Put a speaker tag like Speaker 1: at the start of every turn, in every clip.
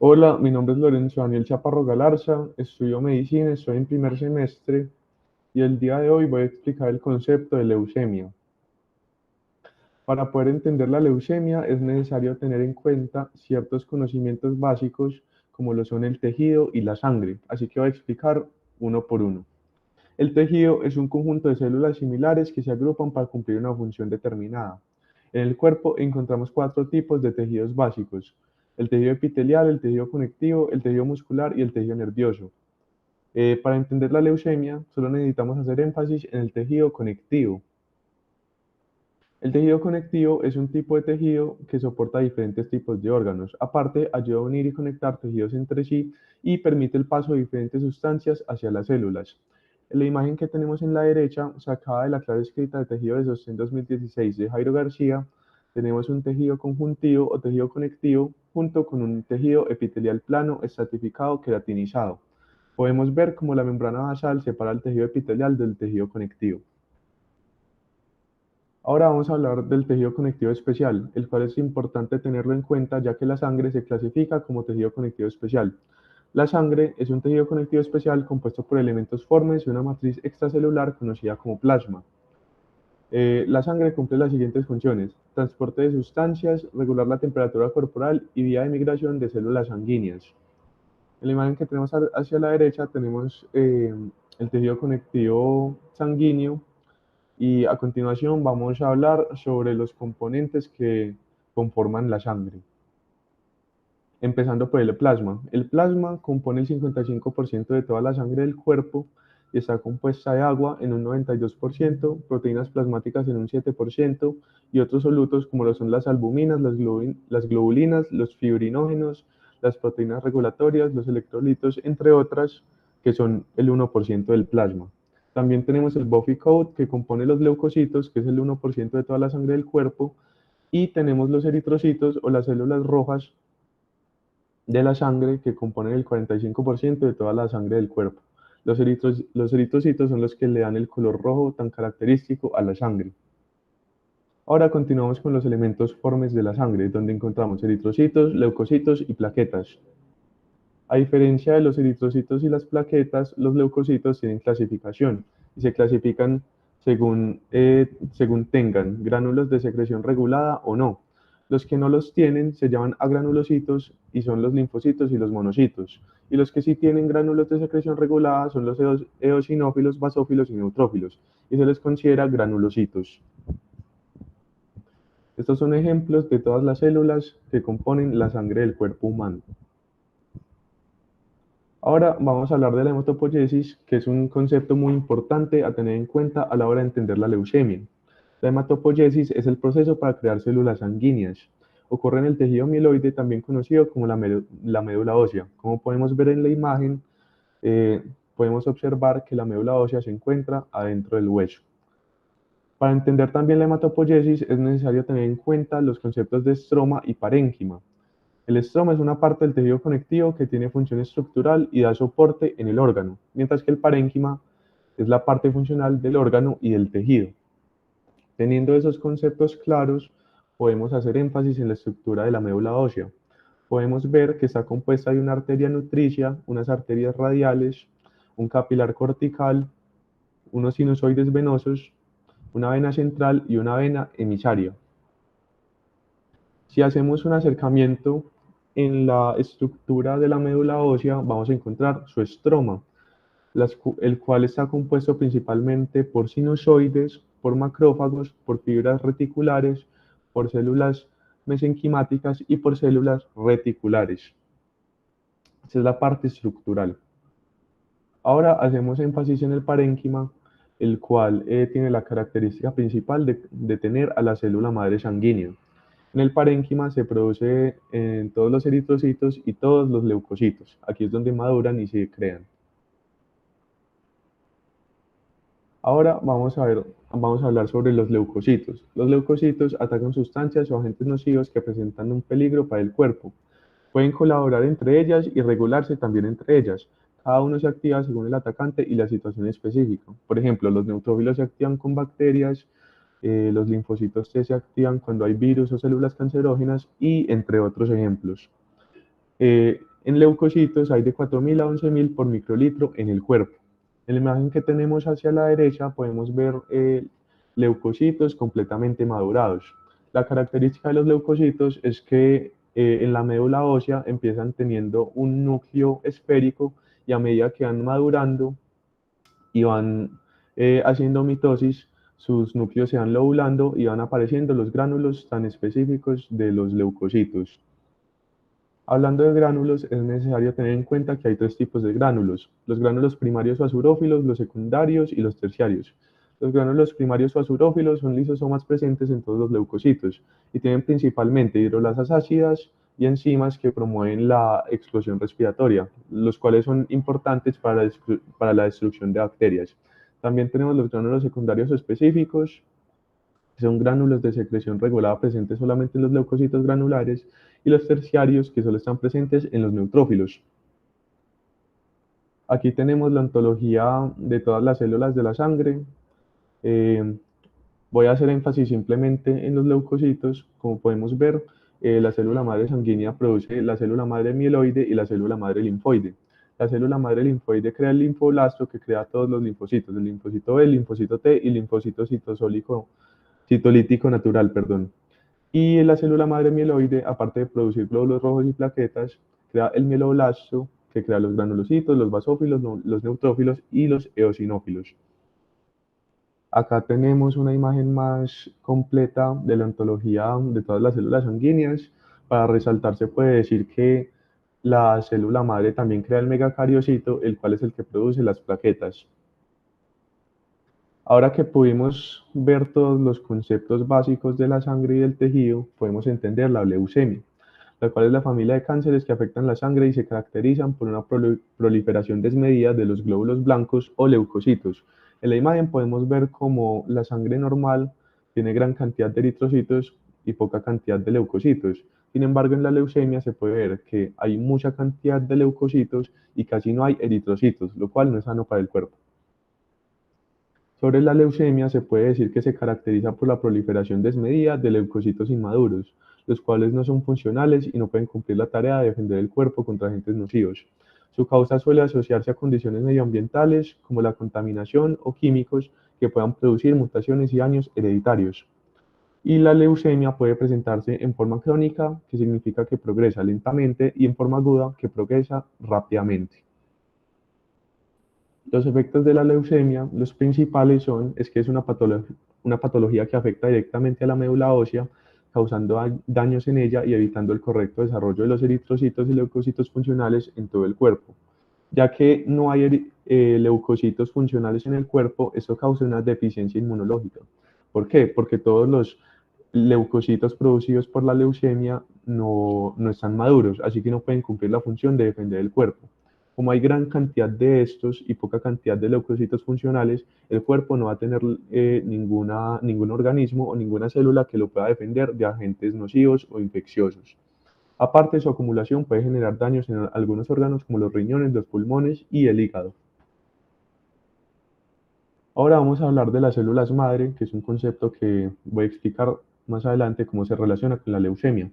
Speaker 1: Hola, mi nombre es Lorenzo Daniel Chaparro Galarza, estudio medicina, estoy en primer semestre y el día de hoy voy a explicar el concepto de leucemia. Para poder entender la leucemia es necesario tener en cuenta ciertos conocimientos básicos como lo son el tejido y la sangre, así que voy a explicar uno por uno. El tejido es un conjunto de células similares que se agrupan para cumplir una función determinada. En el cuerpo encontramos cuatro tipos de tejidos básicos: el tejido epitelial, el tejido conectivo, el tejido muscular y el tejido nervioso. Para entender la leucemia, solo necesitamos hacer énfasis en el tejido conectivo. El tejido conectivo es un tipo de tejido que soporta diferentes tipos de órganos. Aparte, ayuda a unir y conectar tejidos entre sí y permite el paso de diferentes sustancias hacia las células. La imagen que tenemos en la derecha, sacada de la clase escrita de tejido de sostén 2016 de Jairo García, tenemos un tejido conjuntivo o tejido conectivo junto con un tejido epitelial plano estratificado queratinizado. Podemos ver cómo la membrana basal separa el tejido epitelial del tejido conectivo. Ahora vamos a hablar del tejido conectivo especial, el cual es importante tenerlo en cuenta ya que la sangre se clasifica como tejido conectivo especial. La sangre es un tejido conectivo especial compuesto por elementos formes y una matriz extracelular conocida como plasma. La sangre cumple las siguientes funciones: transporte de sustancias, regular la temperatura corporal y vía de migración de células sanguíneas. En la imagen que tenemos hacia la derecha tenemos el tejido conectivo sanguíneo y a continuación vamos a hablar sobre los componentes que conforman la sangre. Empezando por el plasma. El plasma compone el 55% de toda la sangre del cuerpo y está compuesta de agua en un 92%, proteínas plasmáticas en un 7% y otros solutos como lo son las albuminas, las globulinas, los fibrinógenos, las proteínas regulatorias, los electrolitos, entre otras, que son el 1% del plasma. También tenemos el buffy coat, que compone los leucocitos, que es el 1% de toda la sangre del cuerpo, y tenemos los eritrocitos o las células rojas de la sangre que componen el 45% de toda la sangre del cuerpo. Los eritrocitos son los que le dan el color rojo tan característico a la sangre. Ahora continuamos con los elementos formes de la sangre, donde encontramos eritrocitos, leucocitos y plaquetas. A diferencia de los eritrocitos y las plaquetas, los leucocitos tienen clasificación y se clasifican según tengan gránulos de secreción regulada o no. Los que no los tienen se llaman agranulocitos y son los linfocitos y los monocitos. Y los que sí tienen gránulos de secreción regulada son los eosinófilos, basófilos y neutrófilos, y se les considera granulocitos. Estos son ejemplos de todas las células que componen la sangre del cuerpo humano. Ahora vamos a hablar de la hematopoiesis, que es un concepto muy importante a tener en cuenta a la hora de entender la leucemia. La hematopoiesis es el proceso para crear células sanguíneas. Ocurre en el tejido mieloide, también conocido como la médula ósea. Como podemos ver en la imagen, eh, podemos observar que la médula ósea se encuentra adentro del hueso. Para entender también la hematopoiesis es necesario tener en cuenta los conceptos de estroma y parénquima. El estroma es una parte del tejido conectivo que tiene función estructural y da soporte en el órgano, mientras que el parénquima es la parte funcional del órgano y del tejido. Teniendo esos conceptos claros, podemos hacer énfasis en la estructura de la médula ósea. Podemos ver que está compuesta de una arteria nutricia, unas arterias radiales, un capilar cortical, unos sinusoides venosos, una vena central y una vena emisaria. Si hacemos un acercamiento en la estructura de la médula ósea, vamos a encontrar su estroma, el cual está compuesto principalmente por sinusoides, por macrófagos, por fibras reticulares, por células mesenquimáticas y por células reticulares. Esa es la parte estructural. Ahora hacemos énfasis en el parénquima, el cual tiene la característica principal de tener a la célula madre sanguínea. En el parénquima se produce en todos los eritrocitos y todos los leucocitos. Aquí es donde maduran y se crean. Ahora vamos a hablar sobre los leucocitos. Los leucocitos atacan sustancias o agentes nocivos que presentan un peligro para el cuerpo. Pueden colaborar entre ellas y regularse también entre ellas. Cada uno se activa según el atacante y la situación específica. Por ejemplo, los neutrófilos se activan con bacterias, los linfocitos T se activan cuando hay virus o células cancerógenas y entre otros ejemplos. En leucocitos hay de 4.000 a 11.000 por microlitro en el cuerpo. En la imagen que tenemos hacia la derecha podemos ver leucocitos completamente madurados. La característica de los leucocitos es que en la médula ósea empiezan teniendo un núcleo esférico y a medida que van madurando y van haciendo mitosis, sus núcleos se van lobulando y van apareciendo los gránulos tan específicos de los leucocitos. Hablando de gránulos, es necesario tener en cuenta que hay tres tipos de gránulos: los gránulos primarios o azurófilos, los secundarios y los terciarios. Los gránulos primarios o azurófilos son lisosomas presentes en todos los leucocitos y tienen principalmente hidrolasas ácidas y enzimas que promueven la explosión respiratoria, los cuales son importantes para la destrucción de bacterias. También tenemos los gránulos secundarios específicos, que son gránulos de secreción regulada presentes solamente en los leucocitos granulares, y los terciarios, que solo están presentes en los neutrófilos. Aquí tenemos la ontología de todas las células de la sangre. Eh, Voy a hacer énfasis simplemente en los leucocitos. Como podemos ver, la célula madre sanguínea produce la célula madre mieloide y la célula madre linfoide. La célula madre linfoide crea el linfoblasto, que crea todos los linfocitos: el linfocito B, el linfocito T y el linfocito citolítico natural, perdón. Y la célula madre mieloide, aparte de producir glóbulos rojos y plaquetas, crea el mieloblasto, que crea los granulocitos, los basófilos, los neutrófilos y los eosinófilos. Acá tenemos una imagen más completa de la ontología de todas las células sanguíneas. Para resaltar, se puede decir que la célula madre también crea el megacariocito, el cual es el que produce las plaquetas. Ahora que pudimos ver todos los conceptos básicos de la sangre y del tejido, podemos entender la leucemia, la cual es la familia de cánceres que afectan la sangre y se caracterizan por una proliferación desmedida de los glóbulos blancos o leucocitos. En la imagen podemos ver cómo la sangre normal tiene gran cantidad de eritrocitos y poca cantidad de leucocitos. Sin embargo, en la leucemia se puede ver que hay mucha cantidad de leucocitos y casi no hay eritrocitos, lo cual no es sano para el cuerpo. Sobre la leucemia, se puede decir que se caracteriza por la proliferación desmedida de leucocitos inmaduros, los cuales no son funcionales y no pueden cumplir la tarea de defender el cuerpo contra agentes nocivos. Su causa suele asociarse a condiciones medioambientales como la contaminación o químicos que puedan producir mutaciones y daños hereditarios. Y la leucemia puede presentarse en forma crónica, que significa que progresa lentamente, y en forma aguda, que progresa rápidamente. Los efectos de la leucemia, los principales es que es una patología que afecta directamente a la médula ósea, causando daños en ella y evitando el correcto desarrollo de los eritrocitos y leucocitos funcionales en todo el cuerpo. Ya que no hay leucocitos funcionales en el cuerpo, esto causa una deficiencia inmunológica. ¿Por qué? Porque todos los leucocitos producidos por la leucemia no están maduros, así que no pueden cumplir la función de defender el cuerpo. Como hay gran cantidad de estos y poca cantidad de leucocitos funcionales, el cuerpo no va a tener ningún organismo o ninguna célula que lo pueda defender de agentes nocivos o infecciosos. Aparte, su acumulación puede generar daños en algunos órganos como los riñones, los pulmones y el hígado. Ahora vamos a hablar de las células madre, que es un concepto que voy a explicar más adelante cómo se relaciona con la leucemia.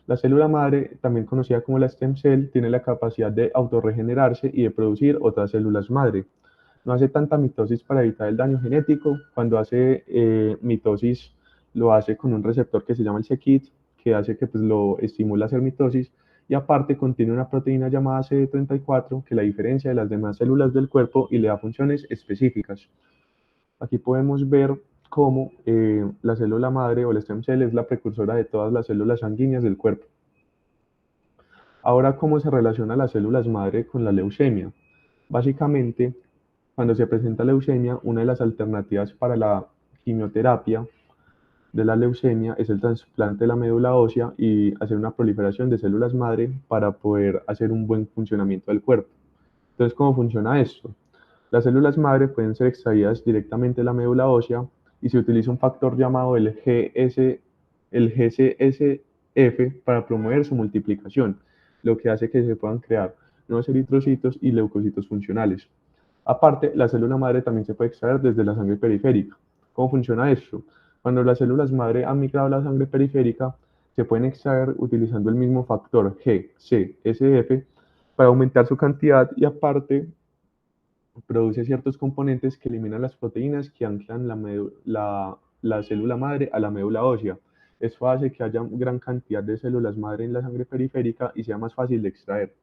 Speaker 1: La célula madre, también conocida como la stem cell, tiene la capacidad de autorregenerarse y de producir otras células madre. No hace tanta mitosis para evitar el daño genético. Cuando hace mitosis, lo hace con un receptor que se llama el c-KIT, que hace que pues, lo estimula a hacer mitosis. Y aparte contiene una proteína llamada CD34, que la diferencia de las demás células del cuerpo y le da funciones específicas. Aquí podemos ver cómo la célula madre o la stem cell es la precursora de todas las células sanguíneas del cuerpo. Ahora, ¿cómo se relaciona las células madre con la leucemia? Básicamente, cuando se presenta leucemia, una de las alternativas para la quimioterapia de la leucemia es el trasplante de la médula ósea y hacer una proliferación de células madre para poder hacer un buen funcionamiento del cuerpo. Entonces, ¿cómo funciona esto? Las células madre pueden ser extraídas directamente de la médula ósea y se utiliza un factor llamado el GCSF para promover su multiplicación, lo que hace que se puedan crear nuevos eritrocitos y leucocitos funcionales. Aparte, la célula madre también se puede extraer desde la sangre periférica. ¿Cómo funciona esto? Cuando las células madre han migrado a la sangre periférica, se pueden extraer utilizando el mismo factor G, C, S, F para aumentar su cantidad y aparte produce ciertos componentes que eliminan las proteínas que anclan la célula madre a la médula ósea. Esto hace que haya gran cantidad de células madre en la sangre periférica y sea más fácil de extraer.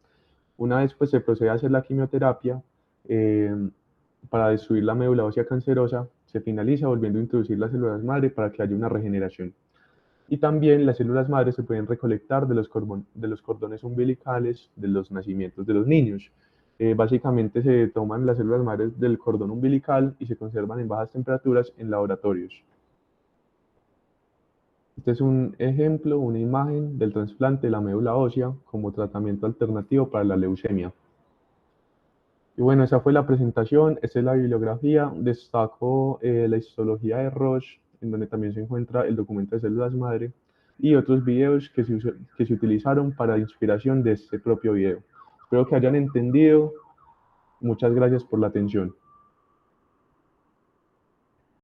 Speaker 1: Una vez pues, se procede a hacer la quimioterapia eh, para destruir la médula ósea cancerosa, se finaliza volviendo a introducir las células madre para que haya una regeneración. Y también las células madres se pueden recolectar de los cordones umbilicales de los nacimientos de los niños. Básicamente se toman las células madres del cordón umbilical y se conservan en bajas temperaturas en laboratorios. Este es un ejemplo, una imagen del trasplante de la médula ósea como tratamiento alternativo para la leucemia. Y bueno, esa fue la presentación, esta es la bibliografía, destaco la histología de Roche, en donde también se encuentra el documento de células madre y otros videos que se utilizaron para inspiración de este propio video. Espero que hayan entendido, muchas gracias por la atención.